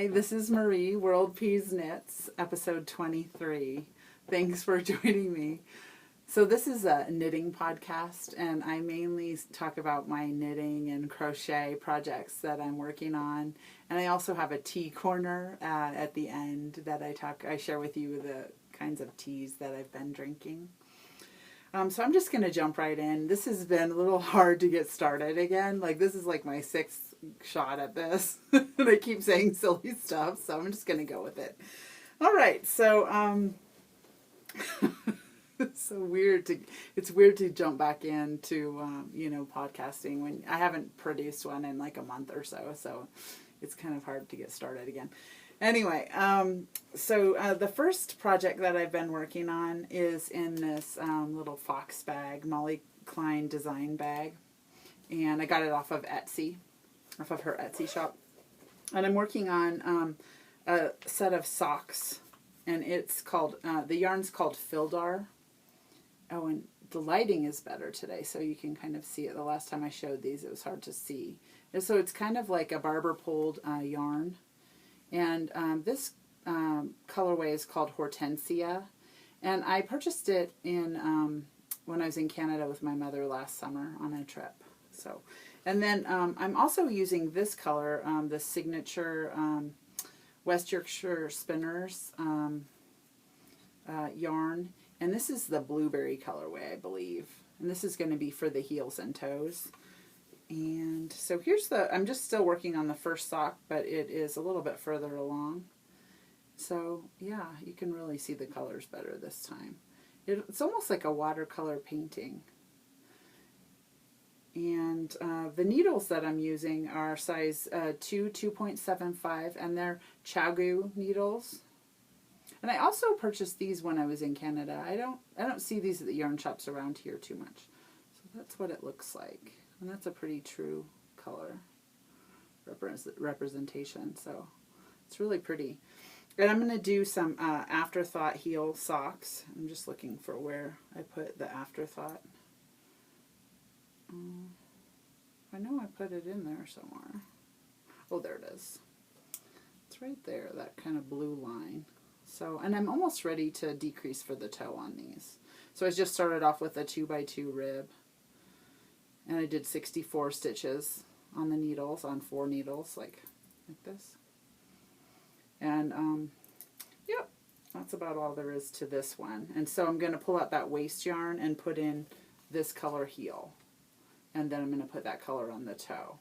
This is Marie, World Peas Knits, episode 23. Thanks for joining me. So this is a knitting podcast, and I mainly talk about my knitting and crochet projects that I'm working on. And I also have a tea corner at the end that I share with you the kinds of teas that I've been drinking. So I'm just going to jump right in. This has been a little hard to get started again. This is like my sixth shot at this. And I keep saying silly stuff, so I'm just going to go with it. All right, so it's so weird it's weird to jump back into podcasting when I haven't produced one in like a month or so it's kind of hard to get started again. Anyway, so the first project that I've been working on is in this little fox bag, Molly Klein design bag. And I got it off of Etsy, off of her Etsy shop. And I'm working on a set of socks. And it's called, the yarn's called Fildar. Oh, and the lighting is better today, so you can kind of see it. The last time I showed these, it was hard to see. And so it's kind of like a barber pulled yarn. And this colorway is called Hortensia, and I purchased it in when I was in Canada with my mother last summer on a trip. So, and then I'm also using this color, the signature West Yorkshire Spinners yarn, and this is the blueberry colorway, I believe, and this is going to be for the heels and toes. And so here's I'm just still working on the first sock, but it is a little bit further along. So yeah, you can really see the colors better this time. It's almost like a watercolor painting. And the needles that I'm using are size 2.75, and they're Chagu needles. And I also purchased these when I was in Canada. I don't see these at the yarn shops around here too much. So that's what it looks like. And that's a pretty true color representation, so it's really pretty. And I'm going to do some Afterthought heel socks. I'm just looking for where I put the Afterthought. I know I put it in there somewhere. Oh, there it is. It's right there, that kind of blue line. So, and I'm almost ready to decrease for the toe on these. So I just started off with a 2x2 rib. And I did 64 stitches on the needles, on 4 needles, like this. And, yep, that's about all there is to this one. And so I'm going to pull out that waste yarn and put in this color heel. And then I'm going to put that color on the toe.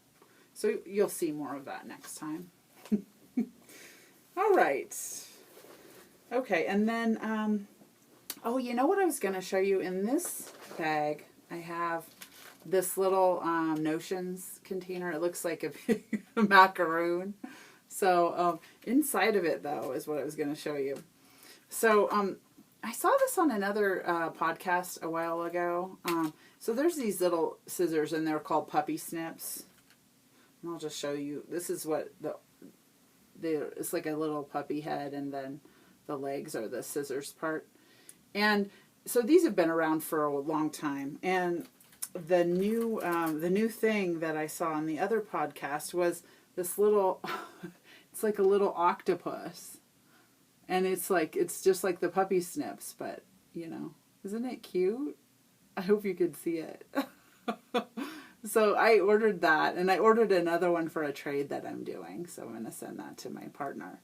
So you'll see more of that next time. All right. Okay, and then, oh, you know what I was going to show you? In this bag, I have this little Notions container. It looks like a big macaroon. So inside of it, though, is what I was going to show you. So I saw this on another podcast a while ago. So there's these little scissors, and they're called puppy snips. And I'll just show you. This is what it's like a little puppy head, and then the legs are the scissors part. And so these have been around for a long time. And the new thing that I saw on the other podcast was this little, it's like a little octopus, and it's just like the puppy snips, but isn't it cute? I hope you could see it. So I ordered that, and I ordered another one for a trade that I'm doing, so I'm going to send that to my partner.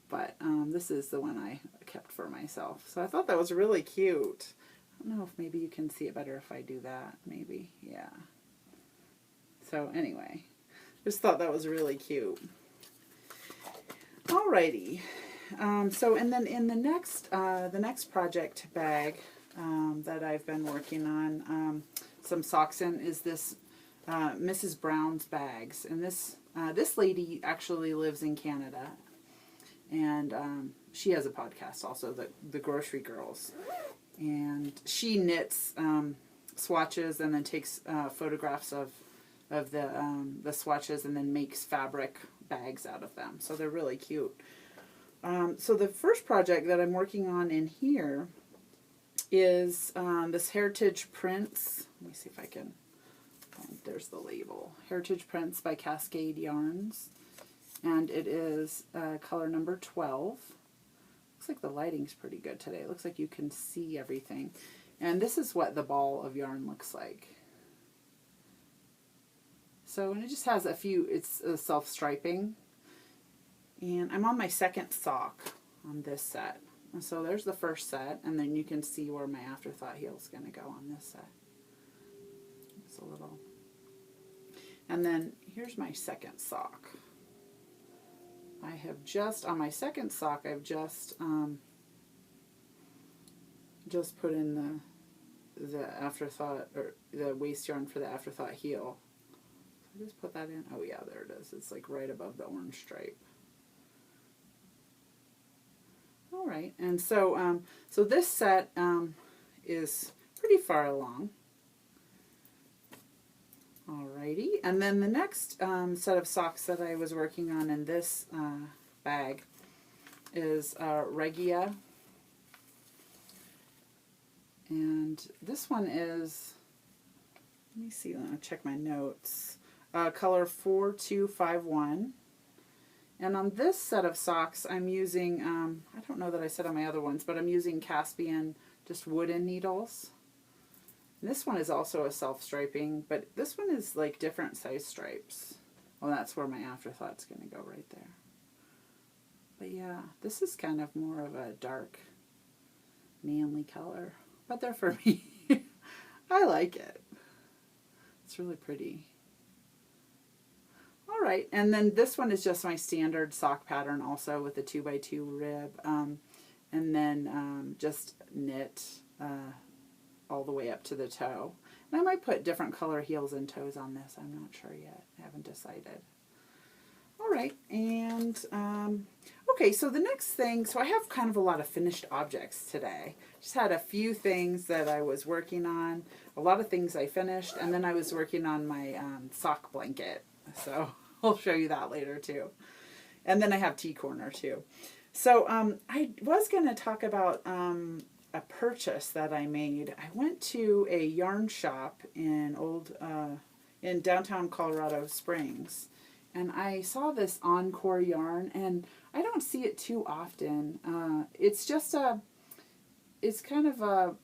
But this is the one I kept for myself, so I thought that was really cute. I don't know if maybe you can see it better if I do that. Maybe. Yeah. So anyway, just thought that was really cute. Alrighty. So and then in the next project bag that I've been working on some socks in is this Mrs. Brown's bags. And this lady actually lives in Canada. and she has a podcast also, the Grocery Girls, and she knits swatches and then takes photographs of the swatches and then makes fabric bags out of them. So they're really cute. So the first project that I'm working on in here is this Heritage Prints. Let me see if I can, there's the label. Heritage Prints by Cascade Yarns. And it is color number 12. Looks like the lighting's pretty good today. It looks like you can see everything. And this is what the ball of yarn looks like. So, and it just has a few, it's self-striping. And I'm on my second sock on this set. And so there's the first set, and then you can see where my afterthought heel is going to go on this set. It's a little. And then here's my second sock. I have just, on my second sock, I've just put in the afterthought, or the waist yarn for the afterthought heel. So I just put that in. Oh yeah, there it is. It's like right above the orange stripe. All right, and so so this set is pretty far along. Alrighty, and then the next set of socks that I was working on in this bag is Regia, and this one is, let me see, let me check my notes, color 4251. And on this set of socks, I'm using, I don't know that I said on my other ones, but I'm using Caspian, just wooden needles. And this one is also a self-striping, but this one is like different size stripes. Well, that's where my afterthought's going to go right there. But yeah, this is kind of more of a dark, manly color. But they're for me. I like it. It's really pretty. All right, and then this one is just my standard sock pattern also with the 2x2 rib, and then just knit all the way up to the toe. And I might put different color heels and toes on this. I'm not sure yet. I haven't decided. All right, and okay, so the next thing, so I have kind of a lot of finished objects today. Just had a few things that I was working on, a lot of things I finished, and then I was working on my sock blanket. So I'll show you that later too. And then I have tea corner too. So I was going to talk about a purchase that I made. I went to a yarn shop in in downtown Colorado Springs, and I saw this Encore yarn, and I don't see it too often. It's just it's kind of a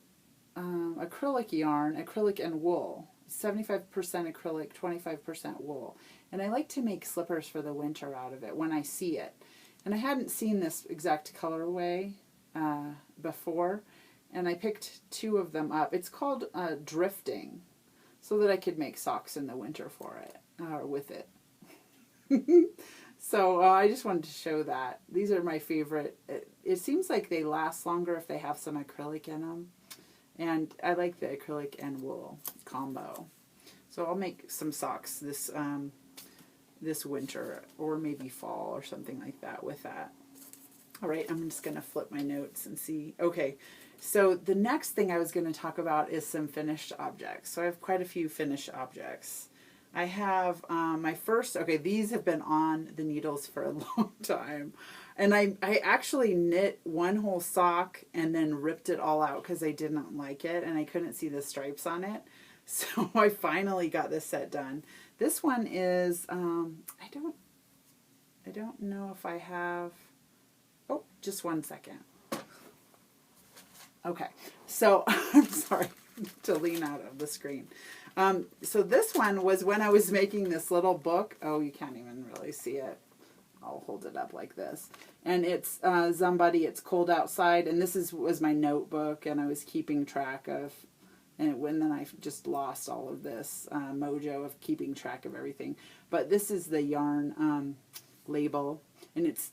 acrylic yarn, acrylic and wool. 75% acrylic, 25% wool. And I like to make slippers for the winter out of it when I see it. And I hadn't seen this exact colorway before, and I picked two of them up. It's called Drifting, so that I could make socks in the winter for it, or with it. So I just wanted to show that. These are my favorite. It seems like they last longer if they have some acrylic in them. And I like the acrylic and wool combo. So I'll make some socks this this winter, or maybe fall or something like that with that. All right, I'm just going to flip my notes and see. Okay, so the next thing I was going to talk about is some finished objects. So I have quite a few finished objects. I have my first, okay, these have been on the needles for a long time. And I actually knit one whole sock and then ripped it all out because I didn't like it and I couldn't see the stripes on it. So I finally got this set done. This one is, I don't know if I have, oh, just one second. Okay, so I'm sorry to lean out of the screen. So this one was when I was making this little book. Oh, you can't even really see it. I'll hold it up like this. And it's Somebody, It's Cold Outside. And this was my notebook, and I was keeping track of, and then I just lost all of this mojo of keeping track of everything. But this is the yarn label, and it's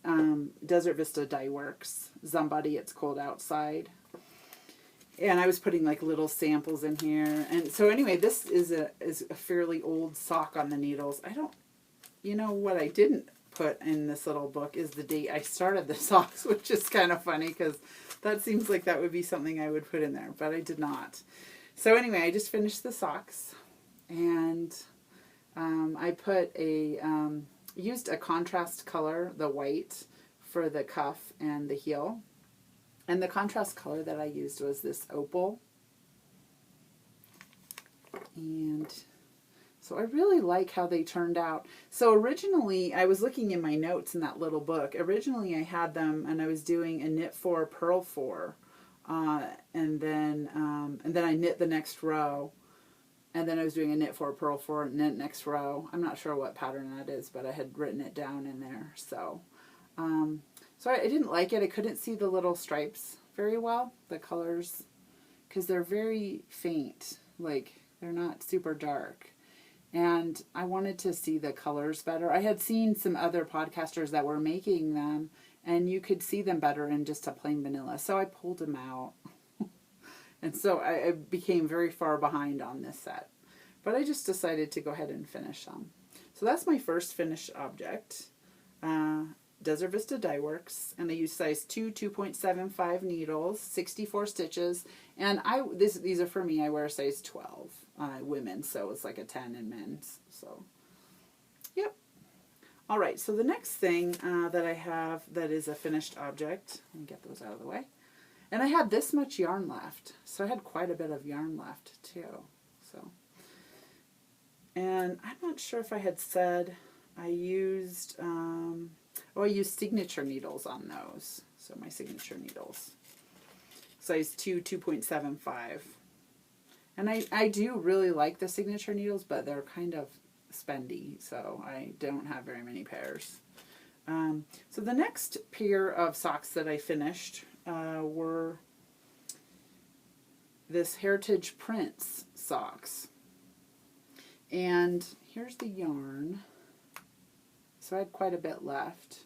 Desert Vista Dye Works, Somebody, It's Cold Outside. And I was putting like little samples in here. And so anyway, this is a fairly old sock on the needles. You know what I didn't put in this little book is the date I started the socks, which is kind of funny because that seems like that would be something I would put in there, but I did not. So anyway, I just finished the socks, and I put used a contrast color, the white, for the cuff and the heel. And the contrast color that I used was this opal. And so I really like how they turned out. So originally, I was looking in my notes in that little book. Originally, I had them, and I was doing a knit 4, purl 4. And then I knit the next row. And then I was doing a knit 4, purl 4, knit next row. I'm not sure what pattern that is, but I had written it down in there. So, I didn't like it. I couldn't see the little stripes very well, the colors, because they're very faint. Like, they're not super dark. And I wanted to see the colors better. I had seen some other podcasters that were making them, and you could see them better in just a plain vanilla. So I pulled them out. And so I became very far behind on this set. But I just decided to go ahead and finish them. So that's my first finished object. Desert Vista Dye Works. And I use size 2, 2.75 needles, 64 stitches. And these are for me. I wear a size 12 women. So it's like a 10 in men's. So, yep. All right. So the next thing that I have that is a finished object. Let me get those out of the way. And I had this much yarn left. So I had quite a bit of yarn left too. So, and I'm not sure if I had said I used, I used signature needles on those. So my signature needles. Size 2, 2.75. And I do really like the signature needles, but they're kind of spendy. So I don't have very many pairs. So the next pair of socks that I finished were this Heritage Prints socks. And here's the yarn. So I had quite a bit left.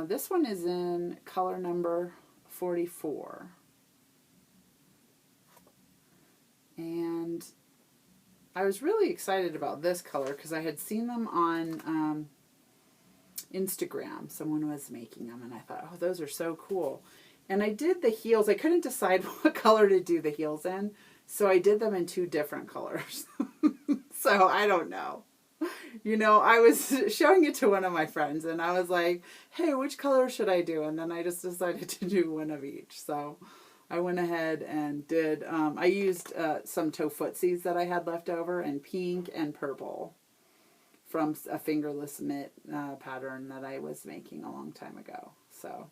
This one is in color number 44. And I was really excited about this color because I had seen them on Instagram. Someone was making them, and I thought, oh, those are so cool. And I did the heels. I couldn't decide what color to do the heels in, so I did them in 2 different colors. So I don't know. You know, I was showing it to one of my friends, and I was like, hey, which color should I do? And then I just decided to do one of each. So I went ahead and did, I used some toe footsies that I had left over, and pink and purple from a fingerless mitt pattern that I was making a long time ago. So,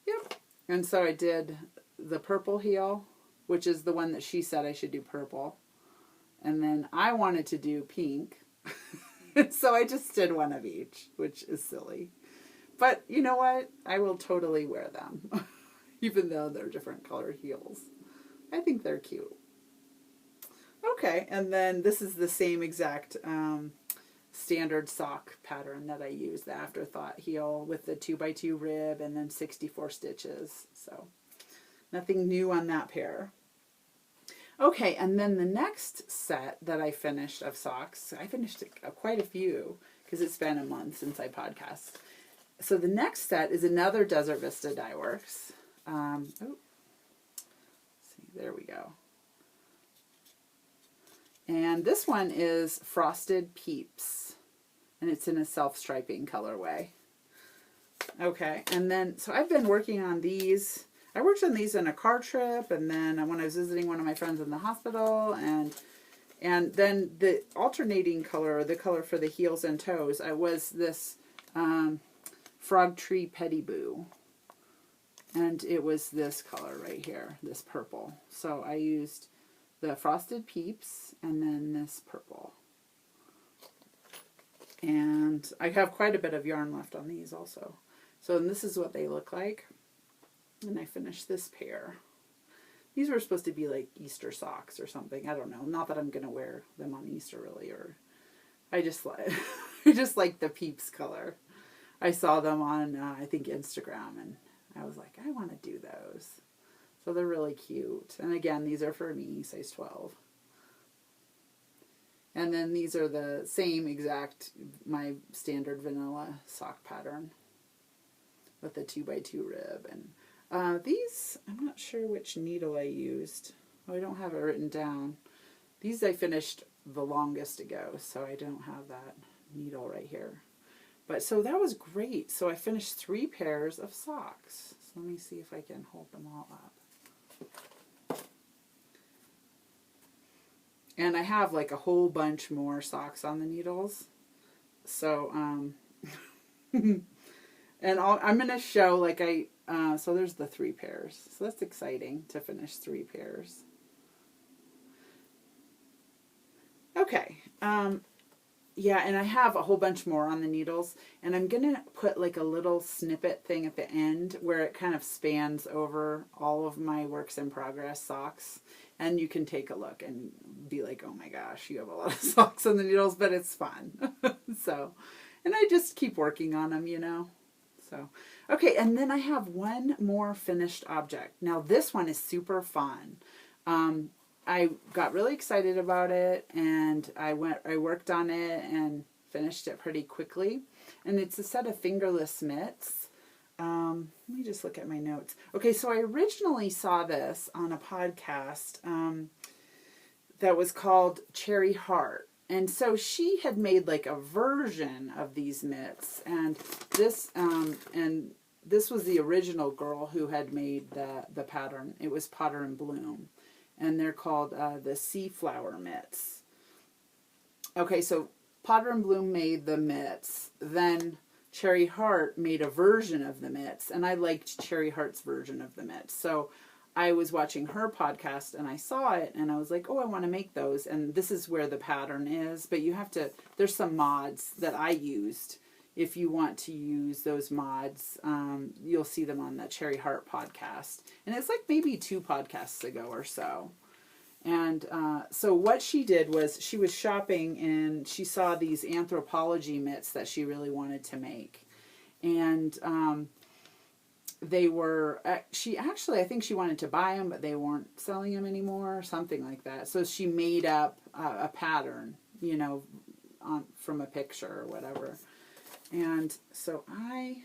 yep. And so I did the purple heel, which is the one that she said I should do purple. And then I wanted to do pink. So I just did one of each, which is silly. But you know what? I will totally wear them, even though they're different color heels. I think they're cute. Okay, and then this is the same exact standard sock pattern that I use, the afterthought heel with the 2x2 rib and then 64 stitches. So nothing new on that pair. Okay, and then the next set that I finished of socks, I finished quite a few because it's been a month since I podcast. So the next set is another Desert Vista Dye Works. See, there we go. And this one is Frosted Peeps, and it's in a self-striping colorway. Okay, and then, so I've been working on these. I worked on these in a car trip, and then when I was visiting one of my friends in the hospital, and then the alternating color, or the color for the heels and toes, I was this Frog Tree Pettiboo. And it was this color right here, this purple. So I used the Frosted Peeps and then this purple. And I have quite a bit of yarn left on these also. So this is what they look like. And I finished this pair. These were supposed to be like Easter socks or something. I don't know. Not that I'm going to wear them on Easter really. Or I just like, I just like the Peeps color. I saw them on, I think, Instagram, and I was like, I want to do those. So they're really cute. And again, these are for me, size 12. And then these are the same exact, my standard vanilla sock pattern with the 2x2 rib. And these, I'm not sure which needle I used. Oh, I don't have it written down. These I finished the longest ago, so I don't have that needle right here. But so that was great. So I finished 3 pairs of socks. So let me see if I can hold them all up. And I have like a whole bunch more socks on the needles. So, and I'm going to show like so there's the 3 pairs. So that's exciting to finish 3 pairs. Okay. Yeah, and I have a whole bunch more on the needles, and I'm going to put like a little snippet thing at the end where it kind of spans over all of my works in progress socks, and you can take a look and be like, oh my gosh, you have a lot of socks on the needles, but it's fun. So, and I just keep working on them, you know. So, okay, and then I have one more finished object. Now this one is super fun. I got really excited about it, and I worked on it and finished it pretty quickly. And it's a set of fingerless mitts. Let me just look at my notes. Okay, so I originally saw this on a podcast that was called Cherry Heart. And so she had made like a version of these mitts, and this was the original girl who had made the pattern. It was Potter and Bloom. And they're called the Sea Flower mitts. Okay, so Potter and Bloom made the mitts. Then Cherry Heart made a version of the mitts. And I liked Cherry Heart's version of the mitts. So I was watching her podcast and I saw it. And I was like, oh, I want to make those. And this is where the pattern is. But you have to, there's some mods that I used. If you want to use those mods, you'll see them on the Cherry Heart podcast. And it's like maybe 2 podcasts ago or so. And so what she did was she was shopping and she saw these anthropology mitts that she really wanted to make. And they were, I think she wanted to buy them, but they weren't selling them anymore or something like that. So she made up a pattern, you know, from a picture or whatever. And so I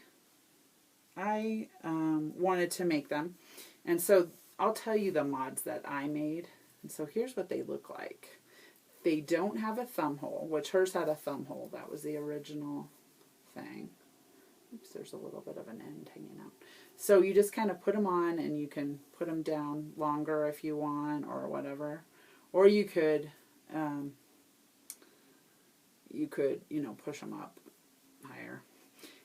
wanted to make them. And so I'll tell you the mods that I made. And so here's what they look like. They don't have a thumb hole, which hers had a thumb hole. That was the original thing. Oops, there's a little bit of an end hanging out. So you just kind of put them on, and you can put them down longer if you want or whatever. Or you could, you know, push them up higher.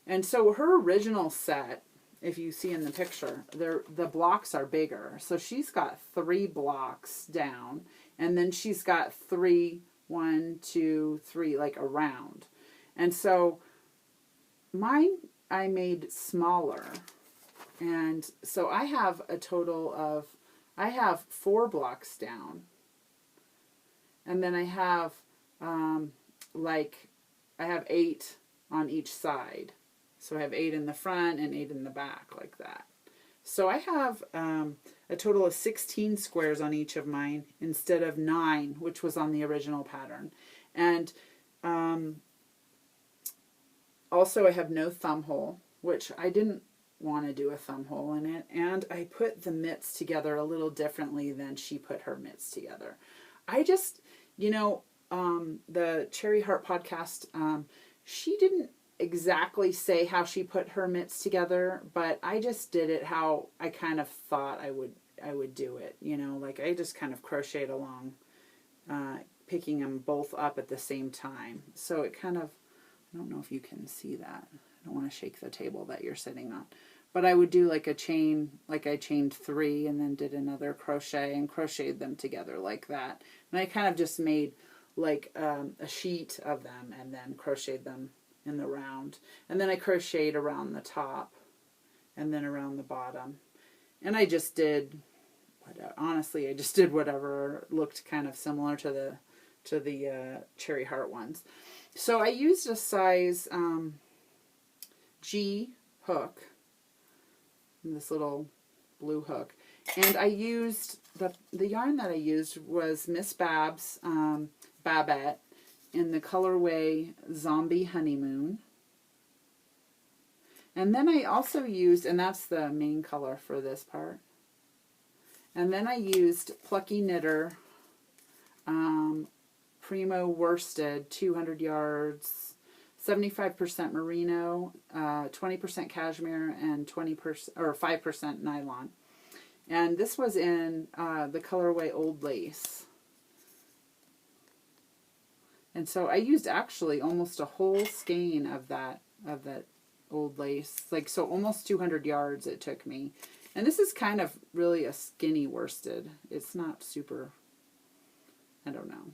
And so her original set, if you see in the picture, the blocks are bigger. So she's got 3 blocks down, and then she's got 3, 1, 2, 3, like around. And so mine I made smaller. And so I have a total of, I have 4 blocks down. And then I have, I have 8 on each side. So I have 8 in the front and 8 in the back, like that. So I have a total of 16 squares on each of mine instead of 9, which was on the original pattern. And also I have no thumb hole, which I didn't want to do a thumb hole in it. And I put the mitts together a little differently than she put her mitts together. I just, you know, the Cherry Heart podcast, she didn't exactly say how she put her mitts together, but I just did it how I kind of thought I would do it, you know, like I just kind of crocheted along, picking them both up at the same time. So it kind of, I don't know if you can see that. I don't want to shake the table that you're sitting on, but I would do like a chain, like I chained 3 and then did another crochet and crocheted them together like that. And I kind of just made like a sheet of them and then crocheted them in the round. And then I crocheted around the top and then around the bottom. And I just did, honestly, I just did whatever looked kind of similar to the Cherry Heart ones. So I used a size G hook, this little blue hook. And I used, the yarn that I used was Miss Bab's Babette. in the colorway Zombie Honeymoon. And then I also used, and that's the main color for this part. And then I used Plucky Knitter Primo Worsted 200 yards, 75% merino, 20% cashmere, and 20% or 5% nylon. And this was in the colorway Old Lace. And so I used actually almost a whole skein of that Old Lace, like, so almost 200 yards it took me. And this is kind of really a skinny worsted. It's not super, I don't know.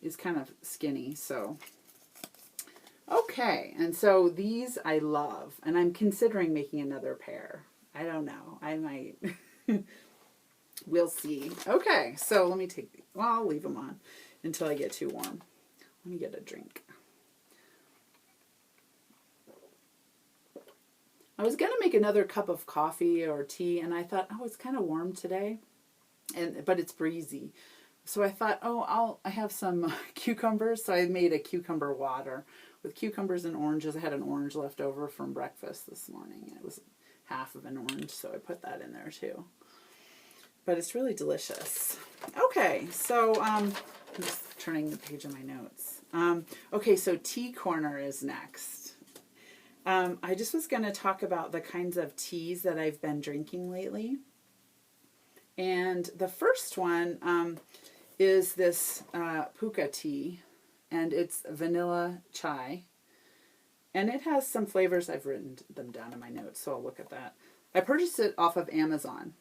It's kind of skinny, so. Okay, and so these I love, and I'm considering making another pair. I don't know. I might. We'll see. Okay, so let me take these. Well, I'll leave them on until I get too warm. Let me get a drink. I was going to make another cup of coffee or tea, and I thought, oh, it's kind of warm today, but it's breezy. So I thought, oh, I have some cucumbers, so I made a cucumber water with cucumbers and oranges. I had an orange left over from breakfast this morning. It was half of an orange, so I put that in there too. But it's really delicious. Okay, so I'm just turning the page of my notes. Okay, so tea corner is next. I just was going to talk about the kinds of teas that I've been drinking lately. And the first one is this puka tea, and it's vanilla chai. And it has some flavors. I've written them down in my notes, so I'll look at that. I purchased it off of Amazon.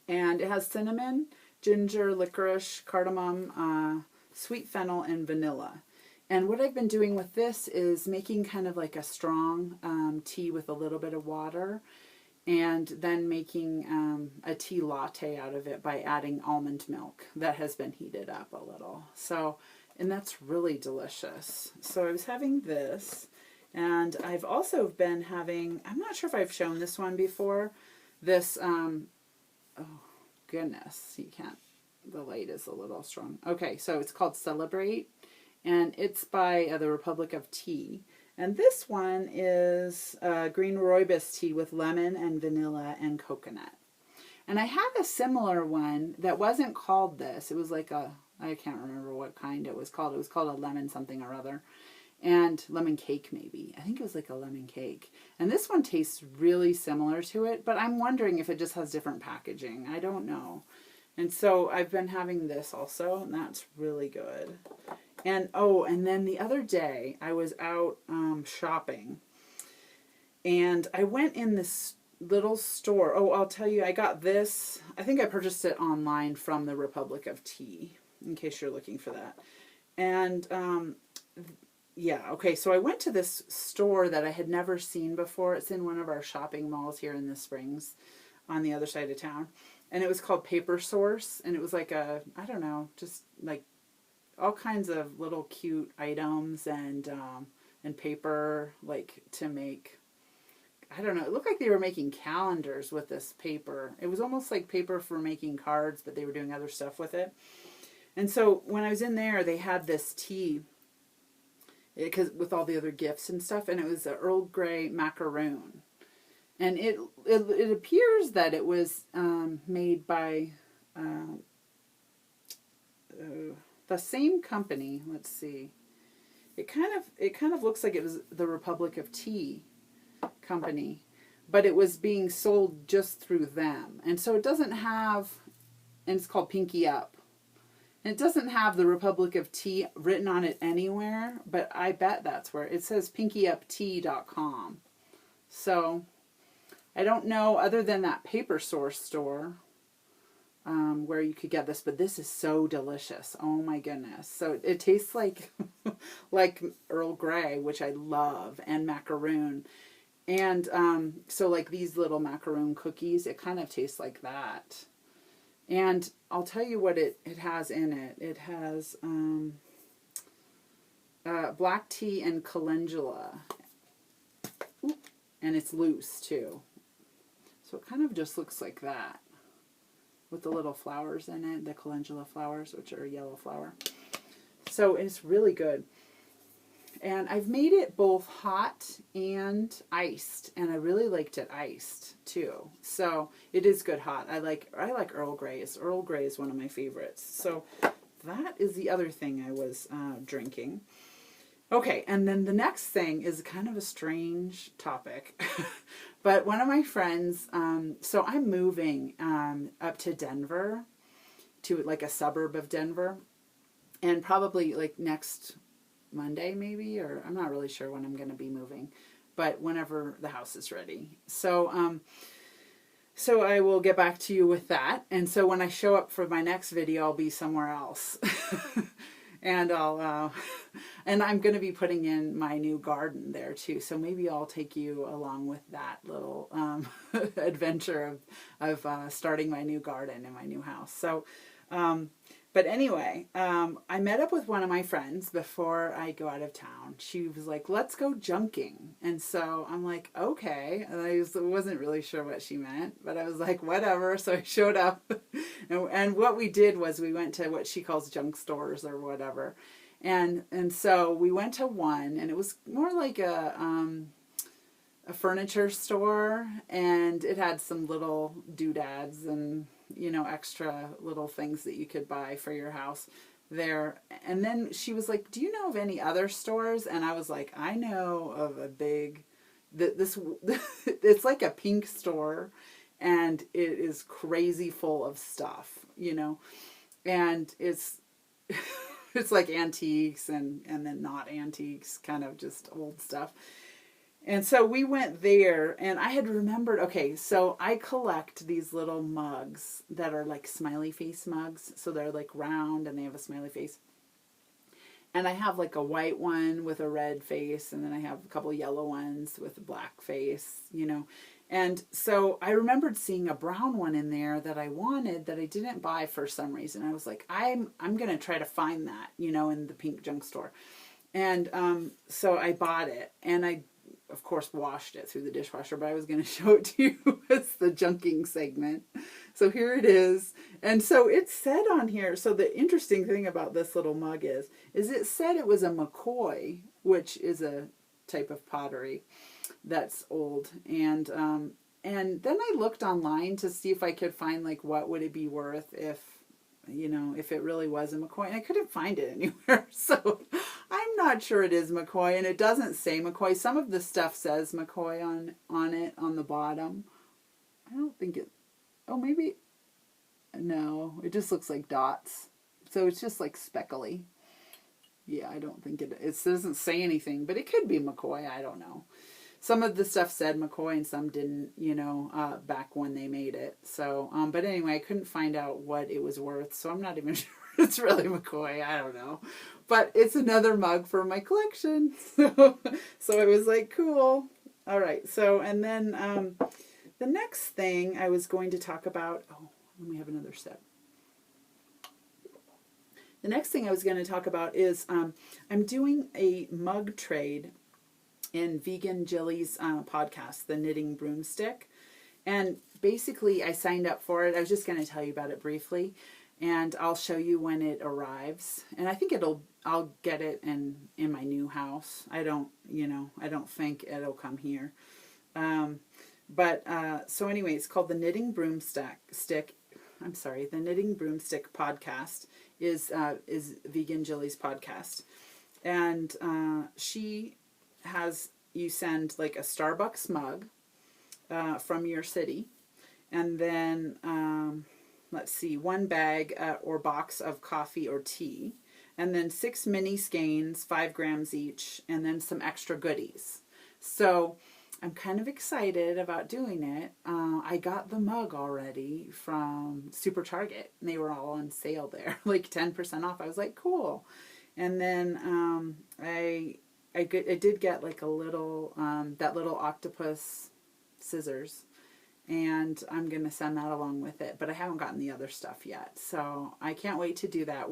And it has cinnamon, ginger, licorice, cardamom, sweet fennel, and vanilla. And what I've been doing with this is making kind of like a strong tea with a little bit of water, and then making a tea latte out of it by adding almond milk that has been heated up a little. So, and that's really delicious. So I was having this, and I've also been having, I'm not sure if I've shown this one before, this, oh goodness, you can't, the light is a little strong. Okay, so it's called Celebrate, and it's by the Republic of Tea. And this one is green rooibos tea with lemon and vanilla and coconut. And I had a similar one that wasn't called this. It was like a, I can't remember what kind it was called. It was called a lemon something or other. And lemon cake maybe. I think it was like a lemon cake. And this one tastes really similar to it, but I'm wondering if it just has different packaging. I don't know. And so I've been having this also, and that's really good. And oh, and then the other day I was out shopping, and I went in this little store. Oh, I'll tell you, I got this. I think I purchased it online from the Republic of Tea, in case you're looking for that. And yeah, okay, so I went to this store that I had never seen before. It's in one of our shopping malls here in the Springs on the other side of town. And it was called Paper Source, and it was like a, I don't know, just like all kinds of little cute items and paper, like to make, I don't know, it looked like they were making calendars with this paper. It was almost like paper for making cards, but they were doing other stuff with it. And so when I was in there, they had this tea, because with all the other gifts and stuff, and it was an Earl Grey macaroon. And it appears that it was made by the same company. Let's see. It kind of looks like it was the Republic of Tea company, but it was being sold just through them. And so it doesn't have, and it's called Pinky Up. And it doesn't have the Republic of Tea written on it anywhere, but I bet that's where it says pinkyuptea.com. So I don't know, other than that Paper Source store, where you could get this, but this is so delicious. Oh my goodness. So it tastes like like Earl Grey, which I love, and macaroon. And so like these little macaroon cookies, it kind of tastes like that. And I'll tell you what it has in it. It has black tea and calendula. Ooh, and it's loose too. So it kind of just looks like that, with the little flowers in it, the calendula flowers, which are a yellow flower. So it's really good. And I've made it both hot and iced, and I really liked it iced too. So it is good hot. I like Earl Grey's. Earl Grey is one of my favorites. So that is the other thing I was drinking. Okay, and then the next thing is kind of a strange topic. But one of my friends, so I'm moving up to Denver, to like a suburb of Denver, and probably like next Monday maybe, or I'm not really sure when I'm going to be moving, but whenever the house is ready. So so I will get back to you with that. And so when I show up for my next video, I'll be somewhere else. And and I'm going to be putting in my new garden there too. So maybe I'll take you along with that little adventure of starting my new garden in my new house. So, but anyway, I met up with one of my friends before I go out of town. She was like, let's go junking. And so I'm like, okay. And I wasn't really sure what she meant, but I was like, whatever. So I showed up. And what we did was we went to what she calls junk stores or whatever. And so we went to one, and it was more like a furniture store, and it had some little doodads and, you know, extra little things that you could buy for your house there. And then she was like, do you know of any other stores? And I was like, I know of a big, it's like a pink store, and it is crazy full of stuff, you know, and it's it's like antiques and then not antiques, kind of just old stuff. And so we went there, and I had remembered, okay, so I collect these little mugs that are like smiley face mugs. So they're like round and they have a smiley face. And I have like a white one with a red face, and then I have a couple yellow ones with a black face, you know. And so I remembered seeing a brown one in there that I wanted that I didn't buy for some reason. I was like, I'm going to try to find that, you know, in the pink junk store. And so I bought it, and I, of course, washed it through the dishwasher, but I was going to show it to you as the junking segment. So here it is. And so it said on here, so the interesting thing about this little mug is it said it was a McCoy, which is a type of pottery that's old. And then I looked online to see if I could find, like, what would it be worth if, you know, if it really was a McCoy, and I couldn't find it anywhere. So I'm not sure it is McCoy, and it doesn't say McCoy. Some of the stuff says McCoy on it on the bottom. I don't think it, oh, maybe, no, it just looks like dots. So it's just like speckly. Yeah, I don't think it doesn't say anything, but it could be McCoy. I don't know. Some of the stuff said McCoy and some didn't, you know, back when they made it. So, but anyway, I couldn't find out what it was worth, so I'm not even sure it's really McCoy. I don't know. But it's another mug for my collection. So it was like, cool. All right. So, and then the next thing I was going to talk about, oh, let me have another sip. The next thing I was going to talk about is I'm doing a mug trade in Vegan Jilly's podcast, The Knitting Broomstick. And basically I signed up for it. I was just going to tell you about it briefly, and I'll show you when it arrives. And I think I'll get it in my new house. I don't think it'll come here. So anyway, it's called The Knitting Broomstick. I'm sorry, The Knitting Broomstick podcast is Vegan Jilly's podcast. And she has you send like a Starbucks mug from your city, and then let's see, 1 bag or box of coffee or tea, and then 6 mini skeins, 5 grams each, and then some extra goodies. So I'm kind of excited about doing it. I got the mug already from Super Target, and they were all on sale there, like 10% off. I was like, cool. And then I did get like a little, that little octopus scissors, and I'm going to send that along with it, but I haven't gotten the other stuff yet. So I can't wait to do that.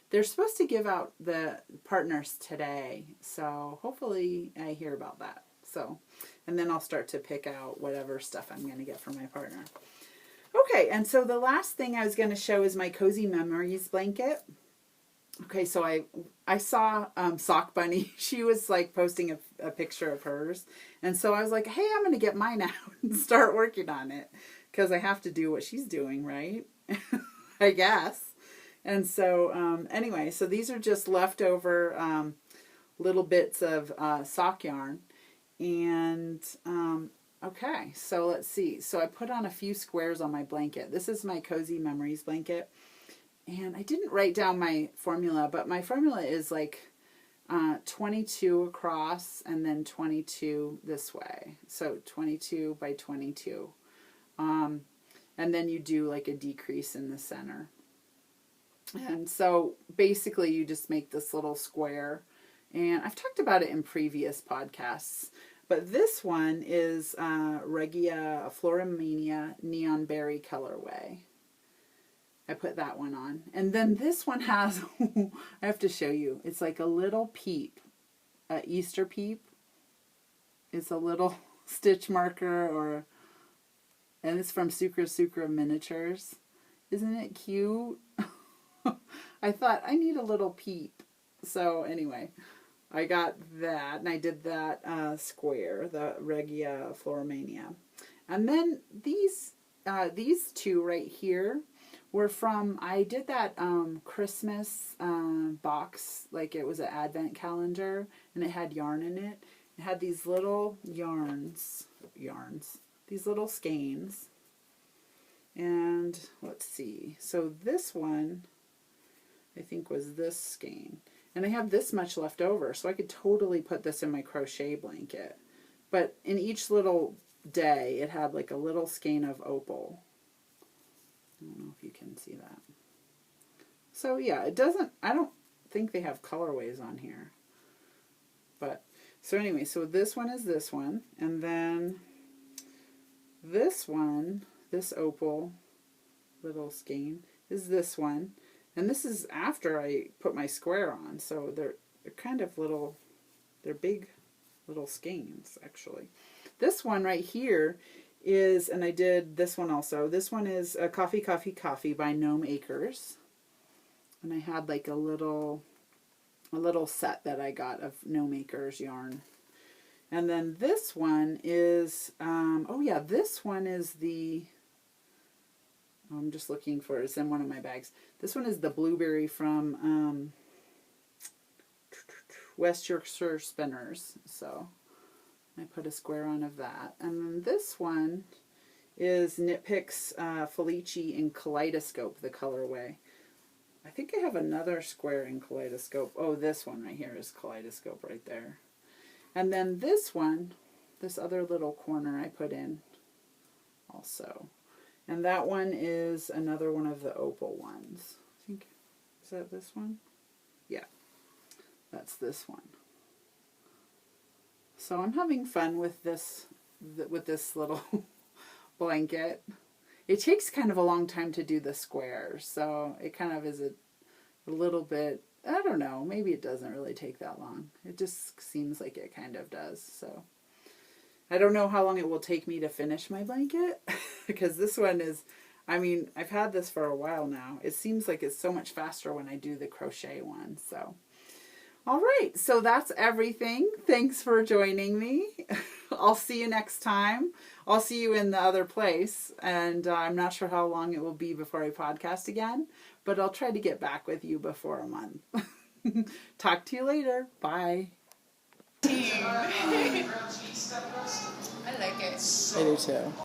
They're supposed to give out the partners today, so hopefully I hear about that. So, and then I'll start to pick out whatever stuff I'm going to get for my partner. Okay, and so the last thing I was going to show is my Cozy Memories blanket. Okay, so I saw Sock Bunny. She was like posting a picture of hers, and so I was like, hey, I'm gonna get mine out and start working on it because I have to do what she's doing, right? I guess. And so anyway, so these are just leftover little bits of sock yarn, and okay, so let's see. So I put on a few squares on my blanket. This is my Cozy Memories blanket. And I didn't write down my formula, but my formula is like 22 across and then 22 this way. So 22 by 22. And then you do like a decrease in the center. And so basically you just make this little square. And I've talked about it in previous podcasts. But this one is Regia Floramania Neon Berry colorway. I put that one on. And then this one has, I have to show you, it's like a little peep, a Easter peep. It's a little stitch marker, and it's from Sucra Miniatures. Isn't it cute? I thought, I need a little peep. So anyway, I got that, and I did that square, the Regia Floramania. And then these two right here, were from, I did that Christmas box, like it was an advent calendar, and it had yarn in it. It had these little yarns, these little skeins. And let's see, so this one, I think was this skein. And I have this much left over, so I could totally put this in my crochet blanket. But in each little day, it had like a little skein of opal. I don't know if you can see that. So yeah, it doesn't, I don't think they have colorways on here. But, so anyway, so this one is this one. And then this one, this opal little skein, is this one. And this is after I put my square on. So they're kind of little, they're big little skeins actually. This one right here is, and I did this one also. This one is a Coffee by Gnome Acres. And I had like a little set that I got of Gnome Acres yarn. And then this one is, oh yeah, this one is the, I'm just looking for, it's in one of my bags. This one is the blueberry from West Yorkshire Spinners. So I put a square on of that. And then this one is Knit Picks Felici in Kaleidoscope, the colorway. I think I have another square in Kaleidoscope. Oh, this one right here is Kaleidoscope right there. And then this one, this other little corner I put in also. And that one is another one of the opal ones. I think, is that this one? Yeah, that's this one. So I'm having fun with this little blanket. It takes kind of a long time to do the squares, so it kind of is a little bit, I don't know, maybe it doesn't really take that long. It just seems like it kind of does. So I don't know how long it will take me to finish my blanket because this one is, I mean, I've had this for a while now. It seems like it's so much faster when I do the crochet one, so. All right, so that's everything. Thanks for joining me. I'll see you next time. I'll see you in the other place, and I'm not sure how long it will be before I podcast again, but I'll try to get back with you before a month. Talk to you later. Bye. I like it. I do too.